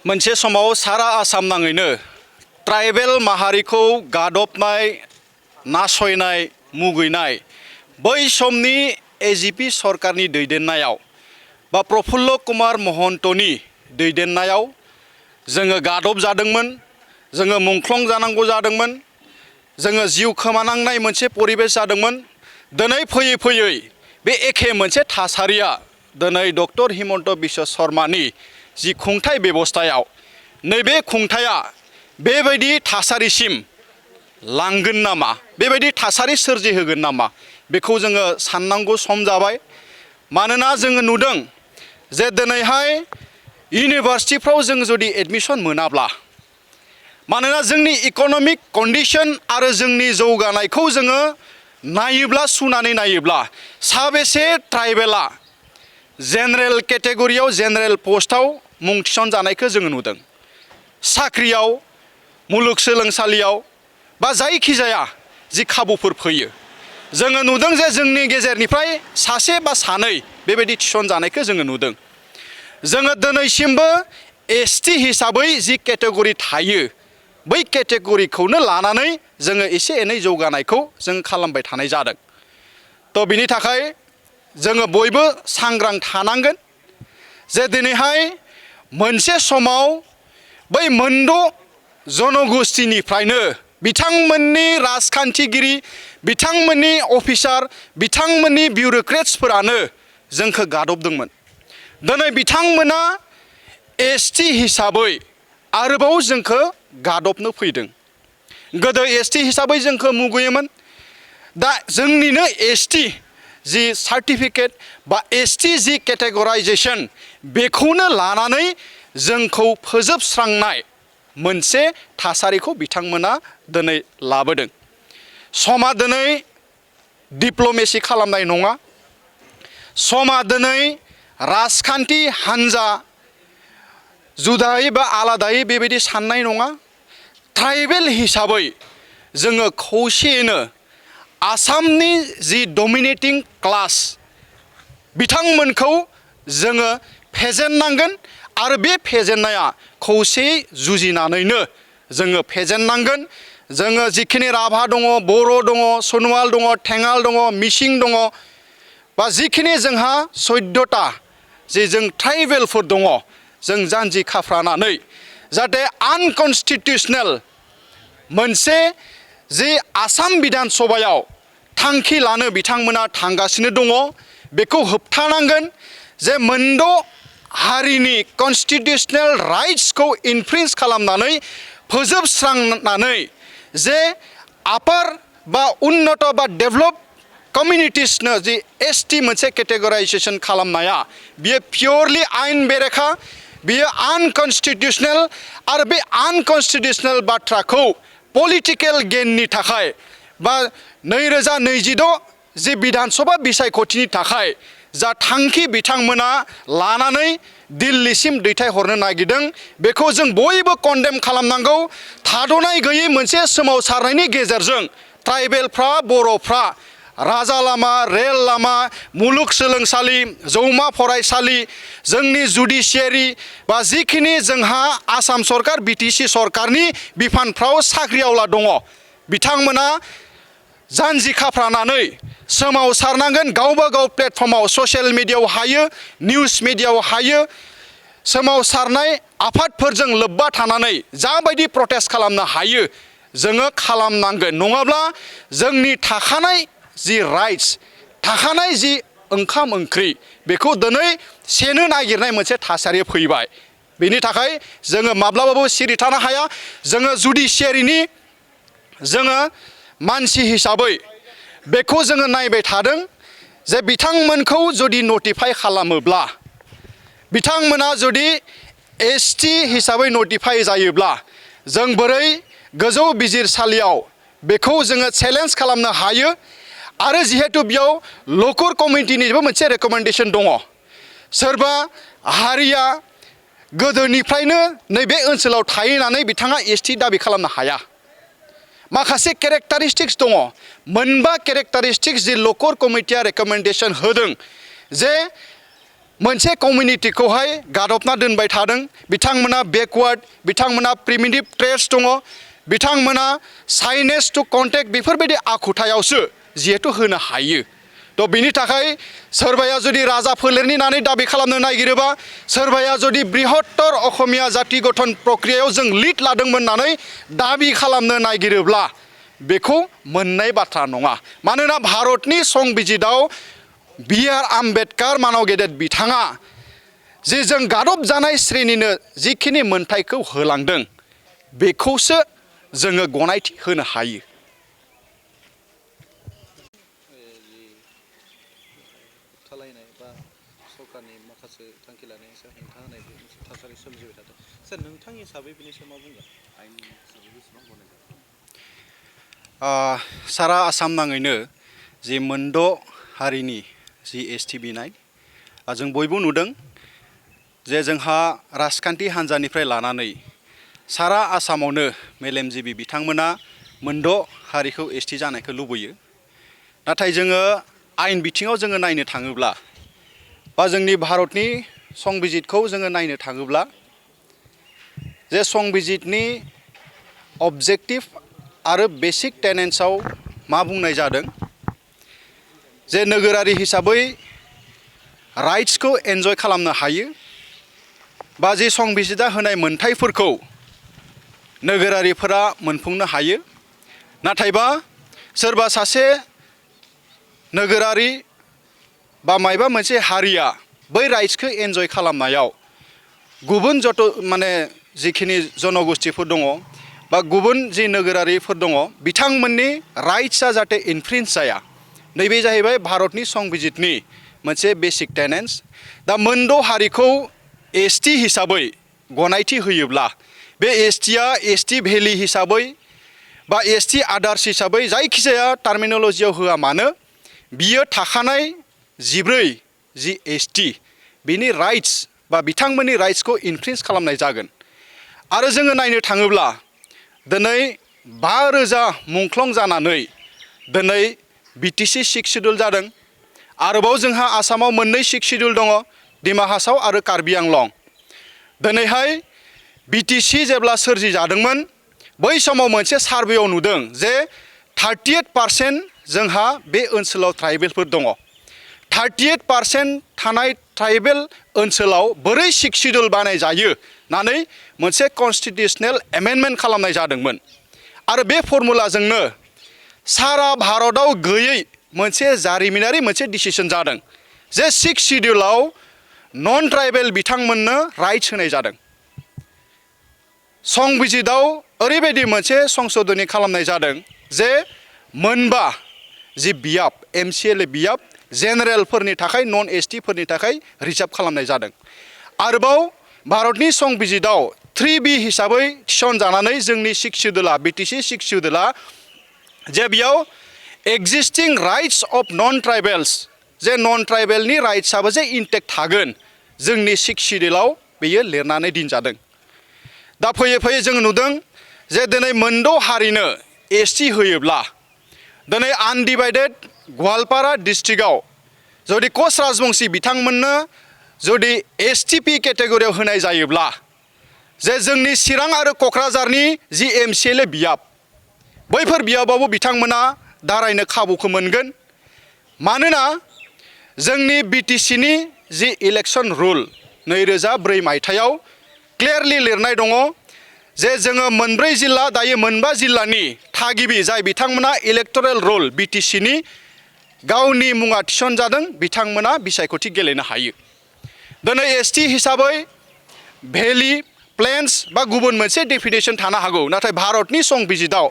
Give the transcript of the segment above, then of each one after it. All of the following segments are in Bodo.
मोनसे समाव सारा आसाम नाङैनो ट्राइबेल माहारिखौ गादबनाय नासयनाय मुगैनाय बै समनि एजिपि सरकारनि दैदेननायाव बा प्रफुल्ल कुमार महन्तनि दैदेननायाव जोङो गादब जादोंमोन, जोङो मुंख्लं जानांगौ जादोंमोन, जोङो जिउ खोमानांनाय मोनसे परिबेस जादोंमोन। दिनै फैयै फैयै बे एखे मोनसे थासारिया दिनै डक्टर हिमन्त बिश्व शर्मानि जि खुंथाय बेबस्थायाव नैबे खुंथाया बेबायदि थासारिसिम लांगोन नामा, बेबायदि थासारि सोरजिहोगोन नामा, बेखौ जोङो साननांगौ सम जाबाय। मानोना जोङो नुदों जे दिनैहाय इउनिभार्सिटिफ्राव जों जुदि एडमिशन मोनाब्ला, मानोना जोंनि इक'नमिक कन्डिशन आरो जोंनि जौगानायखौ जोङो नायोब्ला सुनानै नायोब्ला साबेसे ट्राइबेला जेनेरेल केटेगरियाव जेनेरेल पस्टआव मुं थिसनजानायखौ जोङो नुदों। साख्रियाव, मुलुगसोलोंसालियाव बा जायखिजाया जि खाबुफोर फैयो, जोङो नुदों जे जोंनि गेजेरनिफ्राय सासे बा सानै बेबायदि थिसनजानायखौ जोङो नुदों। जोङो दिनैसिमबो एसटि हिसाबै जि केटेगरि थायो, बै केटेगरिखौनो लानानै जोङो एसे एनै जौगानायखौ जों खालामबाय थानाय जादों। थ' बिनि थाखाय जोङो बयबो सांग्रां थानांगोन जे दिनैहाय मोनसे समाव बै मोनद' जनगोष्ठीनिफ्रायनो बिथांमोननि राजखान्थिगिरि, बिथांमोननि अफिसार, बिथांमोननि बिउरोक्रेट्सफोरानो जोंखौ गादबदोंमोन। दिनै बिथांमोना एसटि हिसाबै आरोबाव जोंखौ गादबनो फैदों। गोदो एसटि हिसाबै जोंखौ मुगैयोमोन। दा जोंनिनो एसटि जि सार्टिफिकेट बा एसटि जि केटेगराइजेसन, बेखौनो लानानै जोंखौ फोजोबस्रांनाय मोनसे थासारिखौ बिथांमोना दिनै लाबोदों। समा दिनै डिप्ल'मेसि खालामनाय नङा। समा दिनै राजखान्थि हान्जा जुदायै बा आलादायै बेबायदि साननाय नङा। ट्राइबेल हिसाबै जोङो खौसेयैनो आसामनि जि डमिनेटिं क्लास, बिथांमोनखौ जोङो फेजेननांगोन आरो बे फेजेननाया खौसेयै जुजिनानैनो जोङो फेजेननांगोन। जोङो जिखिनि राभा दङ, बर' दङ, सन'वाल दङ, थेङाल दङ, मिसिं दङ, बा जिखिनि जोंहा 14टा जे जों ट्राइबेलफोर दङ, जों जानजि खाफ्रानानै जाहाथे आनकनस्टिटिउसनेल मोनसे जि आसाम बिधान सभायाव थांखि लानो बिथांमोना थांगासिनो दङ, बेखौ होबथानांगोन। जे मोनद' हारिनि कनस्टिटिउसनेल राइट्सखौ इनफ्रिन्ज खालामनानै फोजोबस्रांनानै जे आपार बा उन्नत बा डेभलप कमिउनिटिसनो जि एसटि मोनसे केटेगराइजेसन खालामनाया बियो पियरलि आयेन बेरेखा, बियो आनकनस्टिटिउसनेल। आरो बे आनकनस्टिटिउसनेल बाथ्राखौ पलिटिकेल गेननि थाखाय बा 2026 जि बिधान सभा बिसायख'थिनि थाखाय जा थांखि बिथांमोना लानानै दिल्लीसिम दैथायहरनो नागिरदों, बेखौ जों बयबो कन्डेम खालामनांगौ। थाद'नाय गैयै मोनसे सोमावसारनायनि गेजेरजों ट्राइबेलफ्रा, बर'फ्रा राजा लामा, रेल लामा, मुलुगसोलोंसालि, जौमा फरायसालि, जोंनि जुडिसियारि बा जिखिनि जोंहा आसाम सरकार, बिटिसि सरकारनि बिफानफ्राव साख्रिआवला दङ, बिथांमोना जानजि खाफ्रानानै सोमावसारनांगोन। गावबा गाव प्लेटफर्माव, ससियेल मिडियायाव हायो, निउस मिडियायाव हायो, सोमावसारनाय आफादफोरजों लोब्बा थानानै जाबायदि प्रटेस्ट खालामनो हायो जोङो खालामनांगोन। नङाब्ला जोंनि थाखानाय जि राइट्स, थाखानाय जि ओंखाम ओंख्रि, बेखौ दिनै सेनो नागिरनाय मोनसे थासारि फैबाय। बेनि थाखाय जोङो माब्लाबाबो सिरि थानो हाया। जोङो जुडिसियारिनि जोङो मानसि हिसाबै बेखौ जोङो नायबाय थादों जे बिथांमोनखौ जुदि नटिफाइ खालामोब्ला, बिथांमोना जुदि एसटि हिसाबै नटिफाइ जायोब्ला, जों बोरै गोजौ बिजिरसालियाव बेखौ जोङो चेलेन्ज खालामनो हायो। आरो जिहेतु बेयाव ल'कुर कमिटिनिबो मोनसे रेकमेन्डेसन दङ। सोरबा हारिया गोदोनिफ्रायनो नैबे ओनसोलाव थाहैनानै बिथाङा एसटि दाबि खालामनो हाया। माखासे केरेक्टारिस्टिक्स दङ, मोनबा केरेक्टारिस्टिक्स जि ल'कुर कमिटिया रेकमेन्डेसन होदों जे मोनसे कमिउनिटिखौहाय गादबना दोनबाय थादों बिथांमोना बेकवार्ड बिथांमोना प्रिमिटिभ ट्रेड्स दङ बिथांमोना साइनेस टु कन्टेक्ट बेफोरबायदि आखुथायावसो जिहेतु होनो हायो थ' बिनि थाखाय सोरबाया जुदि राजा फोलेरनि होननानै दाबि खालामनो नागिरोबा सोरबाया जुदि बृहत्तर असमिया जाति गठन प्रक्रियायाव जों लिड लादोंमोन होननानै दाबि खालामनो नागिरोब्ला बेखौ मोननाय बाथ्रा नङा मानोना भारतनि संबिजिताव बि.आर. आम्बेडकार मानव गेदेर बिथाङा जे जों गादब जानाय श्रेणिनो जिखिनि मोनथायखौ होलांदों बेखौसो जोङो गनायथि होनो हायो। खालायनाय बा सरकारनि माखासे थांखि लानायनि सायाव हेंथा होनाय मोनसे थासारि सोमजिबाय थादों सार नोंथां हिसाबै बेनि सायाव मा बुंगोन आयेन हिसाबै बेसेबां गनायजाथाव सारा आसाम नाङैनो जि मोनद' हारिनि जि एसटि बिनाय जों बयबो नुदों जे जोंहा राजखान्थि हान्जानिफ्राय लानानै सारा आसामावनो मेलेमजिबि बिथांमोना मोनद' हारिखौ एसटि जानायखौ लुबैयो नाथाय जोङो आयेन बिथिङाव जोङो नायनो थाङोब्ला बा जोंनि भारतनि संबिजितखौ जोङो नायनो थाङोब्ला जे संबिजितनि अबजेक्टिभ आरो बेसिक टेनेन्सआव मा बुंनाय जादों जे नोगोरारि हिसाबै राइट्सखौ एन्जय खालामनो हायो बा जे संबिजिता होनाय मोनथायफोरखौ नोगोरारिफोरा मोनफुंनो हायो नाथायबा सोरबा सासे नोगोरारि बा मायबा मोनसे हारिया बै राइट्सखौ एन्जय खालामनायाव गुबुन जत' माने जिखिनि जनगोष्ठीफोर दङ बा गुबुन जि नोगोरारिफोर दङ बिथांमोननि राइट्सआ जाहाथे इनफ्रिन्ज जाया नैबे जाहैबाय भारतनि संबिजितनि मोनसे बेसिक टेनेन्स दा मोनद' हारिखौ एसटि हिसाबै गनायथि होयोब्ला बे एसटिआ एसटि भेलि हिसाबै बा एसटि आदार्स हिसाबै जायखिजाया टार्मिनलजियाव होआ मानो बियो थाखानाय 14 जि एसटि बिनि राइट्स बा बिथांमोननि राइट्सखौ इनफ्रिन्ज खालामनाय जागोन आरो जोङो नायनो थाङोब्ला दिनै 5,000 मुंख्लं जानानै दिनै बिटिसि 6 शिड्युल जादों आरोबाव जोंहा आसामाव मोननै 6 शिड्युल दङ डिमा हासाव आरो कार्बि आंलं दिनैहाय बिटिसि जेब्ला सोरजिजादोंमोन बै समाव मोनसे सार्भेयाव नुदों जे 38% जोंहा बे ओनसोलाव ट्राइबेलफोर दङ 38% थानाय ट्राइबेल ओनसोलाव बोरै 6 शिड्युल बानाय जायो होननानै मोनसे कन्स्टिटिउसनेल एमेन्डमेन्ट खालामनाय जादोंमोन आरो बे फर्मुलाजोंनो सारा भारताव गैयै मोनसे जारिमिनारि मोनसे डिसिसन जादों जे 6 शिड्युलाव नन ट्राइबेल बिथांमोननो राइट्स होनाय जादों संबिजिताव ओरैबायदि मोनसे संशोधनी खालामनाय जादों जे मोनबा जि बियाब एमसिएलए बियाब जेनेरेलफोरनि थाखाय नन एसटिफोरनि थाखाय रिजार्भ खालामनाय जादों आरोबाव भारतनि संबिजिताव 3B हिसाबै थिसनजानानै जोंनि 6 शिड्युला बिटिसि 6 शिड्युला जे बेयाव एक्जिस्टिं राइट्स अफ नन ट्राइबेल्स जे नन ट्राइबेलनि राइट्सआबो जे इनटेक्ट थागोन जोंनि 6 शिड्युलाव बेयो लिरनानै दोनजादों दा फैयै फैयै जों नुदों जे दिनै मोनद' हारिनो एसटि होयोब्ला दिनै आनडिभाइडेड गवालपारा डिस्ट्रिक्टआव जुदि कच राजबंसि बिथांमोननो जुदि एसटिपि केटेगरियाव होनाय जायोब्ला जे जोंनि चिरां आरो क'क्राझारनि जि एमसिएलए बियाब बैफोर बियाबावबो बिथांमोना दारायनो खाबुखौ मोनगोन मानोना जोंनि बिटिसिनि जि इलेक्सन रुल 2004 मायथाइयाव क्लियारलि लिरनाय दङ जे जोङो मोनब्रै जिल्ला दायो मोनबा जिल्लानि थागिबि जाय बिथांमोना इलेक्टरेल रोल बिटिसिनि गावनि मुङा थिसनजादों बिथांमोना बिसायख'थि गेलेनो हायो दिनै एसटि हिसाबै भेलि प्लेन्स बा गुबुन मोनसे डेफिनेसन थानो हागौ नाथाय भारतनि संबिजिताव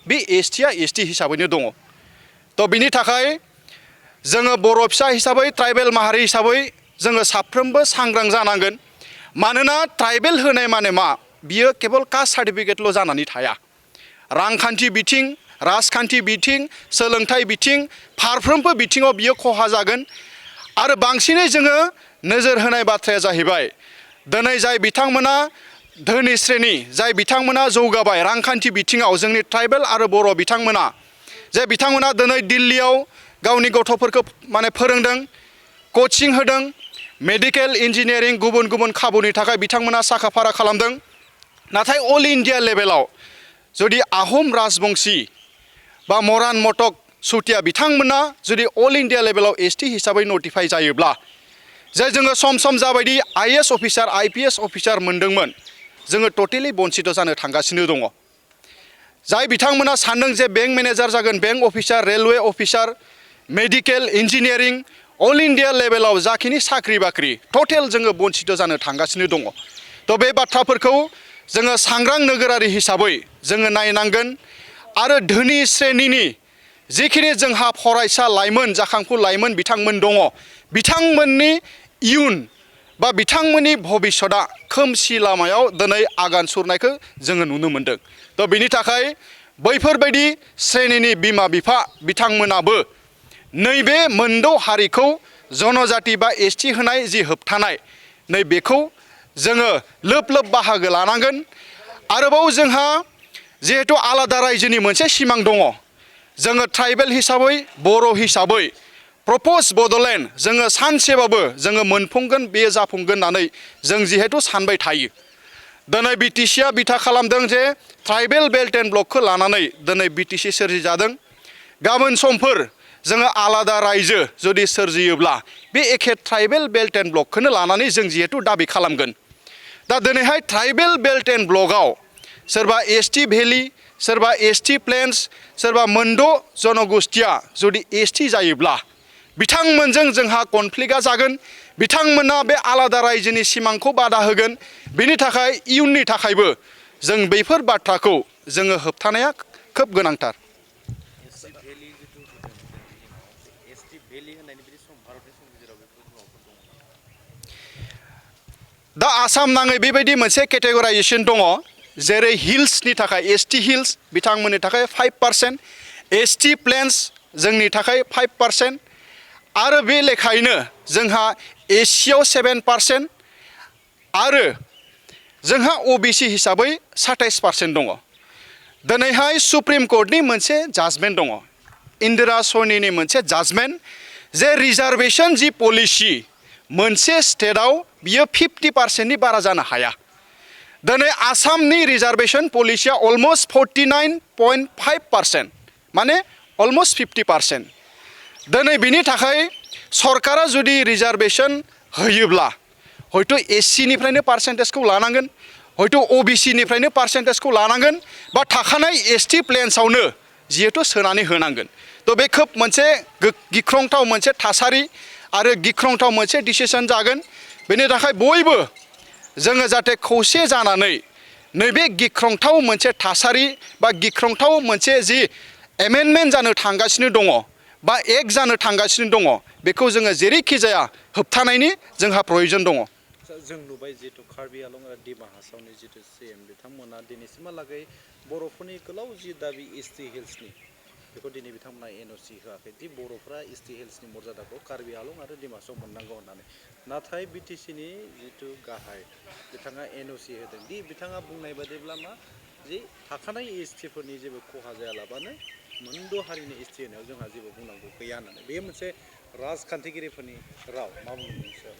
बे एसटिआ एसटि हिसाबैनो दङ थ' बिनि थाखाय जोङो बर' फिसा हिसाबै ट्राइबेल माहारि हिसाबै जोङो साफ्रोमबो सांग्रां जानांगोन मानोना ट्राइबेल होनाय माने मा बियो केवल कास्ट सार्टिफिकेटल' जानानै थाया रांखान्थि बिथिं राजखान्थि बिथिं सोलोंथाइ बिथिं फारफ्रोमबो बिथिङाव बियो खहा जागोन आरो बांसिनै जोङो नोजोर होनाय बाथ्राया जाहैबाय दिनै जाय बिथांमोना धोनि श्रेणी जाय बिथांमोना जौगाबाय रांखान्थि बिथिङाव जोंनि ट्राइबेल आरो बर' बिथांमोना जे बिथांमोना दिनै दिल्लीयाव गावनि गथ'फोरखौ माने फोरोंदों कचिं होदों मेडिकेल इन्जिनियारिं गुबुन गुबुन खाबुनि थाखाय बिथांमोना साखाफारा खालामदों। नाथाय अल इन्डिया लेभेलाव जुदि आहम राजबंशी बा मरान मटक सुतिया बिथांमोना जुदि अल इन्डिया लेभेलाव एसटि हिसाबै नटिफाइ जायोब्ला जे जोङो सम सम जाबायदि आइएएस अफिसार आइपिएस अफिसार मोनदोंमोन जोङो टटेलि बन्सित जानो थांगासिनो दङ। जाय बिथांमोना सानदों जे बेंक मेनेजार जागोन, bank officer, railway officer, medical engineering all India लेभेलाव जाखिनि साख्रि बाख्रि टटेल जोङो बन्सित जानो थांगासिनो दङ। थ' बे बाथ्राफोरखौ जोङो सांग्रां नोगोरारि हिसाबै जोङो नायनांगोन आरो धोनि श्रेणिनि जिखिनि जोंहा फरायसा लाइमोन जाखांफु लाइमोन बिथांमोन दङ बिथांमोननि इयुन बा बिथांमोननि भबिष्यतआ खोमसि लामायाव दिनै आगान सुरनायखौ जोङो नुनो मोनदों। थ' बिनि थाखाय बैफोरबायदि श्रेणिनि बिमा बिफा बिथांमोनाबो नैबे मोनद' हारिखौ जनजाति बा एसटि होनाय जि होबथानाय नैबेखौ जोङो लोब लोब बाहागो लानांगोन। आरोबाव जोंहा जिहेतु आलादा रायजोनि मोनसे सिमां दङ, जोङो ट्राइबेल हिसाबै बर' हिसाबै प्रप'ज बड'लेण्ड जोङो सानसेबाबो जोङो मोनफुंगोन, बेयो जाफुंगोन होननानै जों जिहेतु सानबाय थायो। दिनै बिटिसिआ बिथा खालामदों जे ट्राइबेल बेल्ट एन्ड ब्लकखौ लानानै दिनै बिटिसि सोरजिजादों। गाबोन समफोर जोङो आलादा रायजो जुदि सोरजियोब्ला बे एखे ट्राइबेल बेल्ट एन्ड ब्लकखौनो लानानै जों जिहेतु दाबि खालामगोन। दा दिनैहाय ट्राइबेल बेल्ट एन्ड ब्लकआव सोरबा एसटि भेलि, सोरबा एसटि प्लेन्स, सोरबा मोनद' जनगोष्ठिया जुदि एसटि जायोब्ला बिथांमोनजों जोंहा कनफ्लिक्टआ जागोन। बिथांमोना बे आलादा रायजोनि सिमांखौ बादा होगोन। बेनि थाखाय इयुननि थाखायबो जों बेफोर बाथ्राखौ जोङो होबथानाया खोब गोनांथार। दा आसाम नाङै बेबायदि मोनसे केटेगराइजेसन दङ, जेरै हिल्सनि थाखाय एसटि हिल्स बिथांमोननि थाखाय 5%, एसटि प्लेन्स जोंनि थाखाय 5%, आरो बे लेखायैनो जोंहा एससियाव 7% आरो जोंहा अबिसि हिसाबै 27% दङ। दिनैहाय सुप्रिम कर्टनि मोनसे जाजमेन्ट दङ, इन्दिरा सयनिनि मोनसे जाजमेन्ट, जे रिजार्भेसन जि पलिसि मोनसे स्टेटआव बियो 50%नि बारा जानो हाया। दिनै आसामनि रिजार्भेसन पलिसिया अलमस्ट 49.5%, माने अलमस्ट 50%। दिनै बिनि थाखाय सरकारा जुदि रिजार्भेसन होयोब्ला हयथ' एससिनिफ्रायनो पार्सेन्टेजखौ लानांगोन, हयथ' अबिसिनिफ्रायनो पार्सेन्टेजखौ लानांगोन, बा थाखानाय एसटि प्लेन्सआवनो जिहेतु सोनानै होनांगोन। थ' बे खोब मोनसे गिख्रंथाव मोनसे थासारि आरो गिख्रंथाव मोनसे डिसिसन जागोन। बेनि थाखाय बयबो जोङो जाहाथे खौसे जानानै नैबे गिख्रंथाव मोनसे थासारि बा गिख्रंथाव मोनसे जि एमेन्डमेन्ट जानो थांगासिनो दङ बा एक्ट जानो थांगासिनो दङ बेखौ जोङो जेरैखि जाया होबथानायनि जोंहा प्रयजन दङ। जों नुबाय जिहेतु कार्बि आलं आरो डिमा हासावनि जितु सिएम बिथांमोना दिनैसिमहालागै बर'फोरनि गोलाव जि दाबि एसटि हिल्सनि बेखौ दिनै बिथांमोना एनअसि होआखै दि बर'फ्रा एसटि हिल्सनि मर्यादाखौ कार्बि आलं आरो डिमासाव मोननांगौ होननानै। नाथाय बिटिसिनि जितु गाहाय बिथाङा एनअसि होदों दि बिथाङा बुंनाय बादिब्ला मा जि थाखानाय एसटिफोरनि जेबो खहा जायालाबानो मोनद' हारिनि एसटि होनायाव जोंहा जेबो बुंनांगौ गैया होननानै। बे मोनसे राजखान्थिगिरिफोरनि राव, मा बुंनो बेनि सायाव?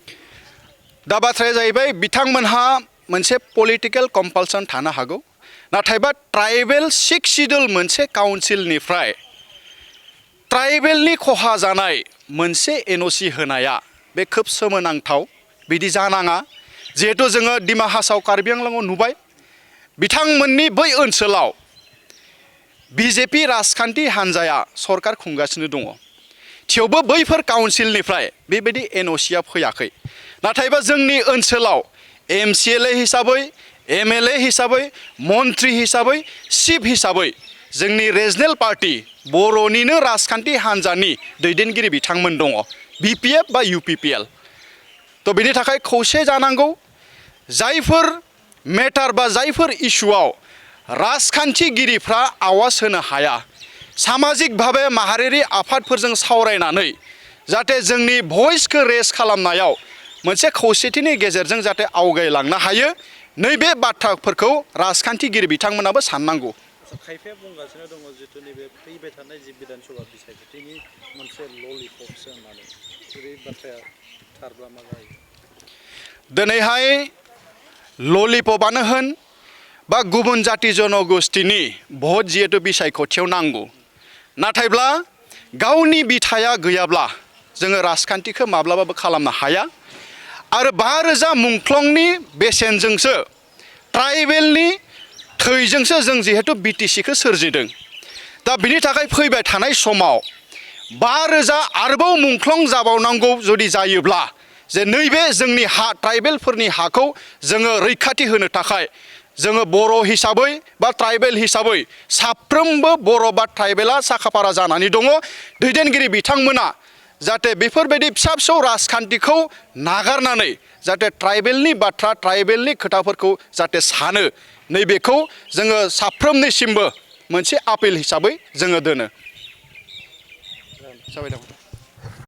दा बाथ्राया जाहैबाय बिथांमोनहा मोनसे पलिटिकेल कम्पालसन थानो हागौ, नाथायबा ट्राइबेल 6 सिडुल मोनसे काउन्सिलनिफ्राय ट्राइबेलनि खहा जानाय मोनसे एनअसि होनाया बे खोब सोमोनांथाव। बिदि जानाङा। जिहेतु जोङो डिमा हासाव कार्बि आंलंआव नुबाय बिथांमोननि बै ओनसोलाव बिजेपि राजखान्थि हान्जाया सरकार खुंगासिनो दङ, थेवबो बैफोर काउन्सिलनिफ्राय बेबायदि एनअसिया फैयाखै। नाथायबा जोंनि ओनसोलाव एमसिएलए हिसाबै, एमएलए हिसाबै, मन्त्रि हिसाबै, चिफ हिसाबै जोंनि रिजनेल पार्टि बर'निनो राजखान्थि हान्जानि दैदेनगिरि बिथांमोन दङ, बिपिएफ बा इउपिपिएल। थ' बेनि थाखाय खौसे जानांगौ। जायफोर मेटार बा जायफोर इस्युआव राजखान्थिगिरिफ्रा आवाज होनो हाया, सामाजिक भाबे माहारियारि आफादफोरजों सावरायनानै जाहाथे जोंनि भइसखौ रेज खालामनायाव मोनसे खौसेथिनि गेजेरजों जाहाथे आवगायलांनो हायो, नैबे बाथ्राफोरखौ राजखान्थिगिरि बिथांमोनाबो साननांगौ। खायफाया बुंगासिनो दङ जितु नैबे फैबाय थानाय जि बिधान सभा बिसायख'थिनि मोनसे ललिपपसो होननानै। बे बाथ्राया थारब्ला मा जायो? दिनैहाय ललिपपआनो होन बा गुबुन जाति जनगोष्ठीनि भट जिहेतु बिसायख'थियाव नांगौ नाथायब्ला गावनि बिथाया गैयाब्ला जोङो राजखान्थिखौ माब्लाबाबो खालामनो हाया आरो 5,000 मुंख्लंनि बेसेनजोंसो ट्राइबेलनि थैजोंसो जों जिहेतु बिटिसिखौ सोरजिदों दा बिनि थाखाय फैबाय थानाय समाव 5,000 आरोबाव मुंख्लं जाबावनांगौ जुदि जायोब्ला जे नैबे जोंनि हा ट्राइबेलफोरनि हाखौ जोङो रैखाथि होनो थाखाय जोङो बर' हिसाबै बा ट्राइबेल हिसाबै साफ्रोमबो बर' बा ट्राइबेला साखाफारा जानानै दङ दैदेनगिरि बिथांमोना जाहाथे बेफोरबायदि फिसा फिसौ राजखान्थिखौ नागारनानै जाहाथे ट्राइबेलनि बाथ्रा ट्राइबेलनि खोथाफोरखौ जाहाथे सानो नैबेखौ जोङो साफ्रोमनिसिमबो मोनसे आपिल हिसाबै जोङो दोनो। साबायखर।